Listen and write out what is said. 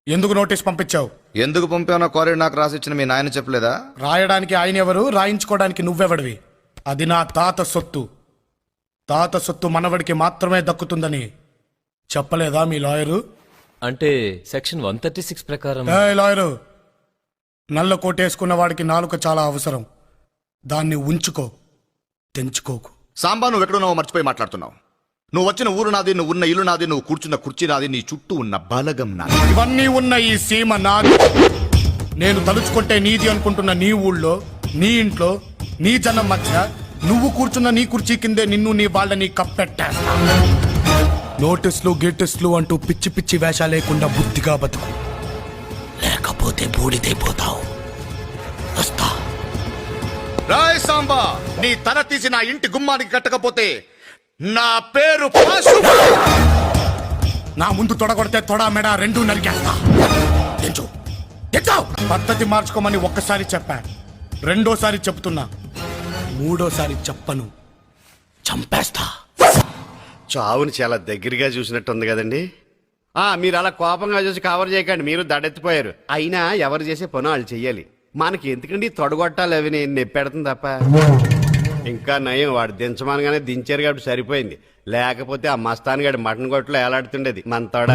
ఎందుకు నోటీస్ పంపించావు? ఎందుకు పంపానో కోరేడు నాకు రాసిచ్చిన మీ నాయన చెప్పలేదా? రాయడానికి ఆయన ఎవరు, రాయించుకోవడానికి నువ్వెవడివి? అది నా తాత సొత్తు. తాత సొత్తు మనవడికి మాత్రమే దక్కుతుందని చెప్పలేదా మీ లాయరు? అంటే సెక్షన్ 136 ప్రకారం. లాయరు, నల్ల కోటేసుకున్న వాడికి నాలుక చాలా అవసరం. దాన్ని ఉంచుకో, తెంచుకోకు. సాంబా, నువ్వు ఎక్కడున్నావో మర్చిపోయి మాట్లాడుతున్నావు. నువ్వు వచ్చిన ఊరు నాది, నువ్వు ఉన్న ఇల్లు నాది, నువ్వు కూర్చున్న కుర్చీ నాది, నీ చుట్టూ ఉన్న బలగం నాది. ఇవన్నీ ఉన్న ఈ సీమ నాది. నేను తలుచుకుంటే నీది అనుకుంటున్న నీ ఊళ్ళో, నీ ఇంట్లో, నీ జనం మధ్య నువ్వు కూర్చున్న నీ కుర్చీ కిందే నిన్ను నీ వాళ్ళని కప్పెట్టేస్తా. నోటీసులు గేటిస్లు అంటూ పిచ్చి పిచ్చి వేషాలు లేకుండా బుద్ధిగా బతుకు, లేకపోతే బూడిదైపోతావు. వస్తా. రాయ్ సాంబా, నీ తల తీసి నా ఇంటి గుమ్మానికి కట్టకపోతే నా పేరు పాశు. నా ముందు తొడగొడితే తొడ మెడ రెండూ నరికేస్తా. తెంచు, తెంచు. పద్ధతి మార్చుకోమని ఒక్కసారి చెప్పా, రెండోసారి చెప్తున్నా, మూడోసారి చెప్పను, చంపేస్తా. చావుని చాలా దగ్గరగా చూసినట్టుంది కదండి. మీరు అలా కోపంగా చూసి కవర్ చేయకండి, మీరు దడెత్తిపోయారు. అయినా ఎవరు చేసే పని వాళ్ళు చెయ్యాలి. మనకి ఎందుకండి తొడగొట్టాలి, అవి నేను నెప్పెడుతుంది తప్ప. ఇంకా నయం, వాడు దించమనగానే దించారు కాబట్టి సరిపోయింది. లేకపోతే ఆ మస్తాన్ గడి మటన్ కొట్లో ఏలాడుతుండేది మన తోడ.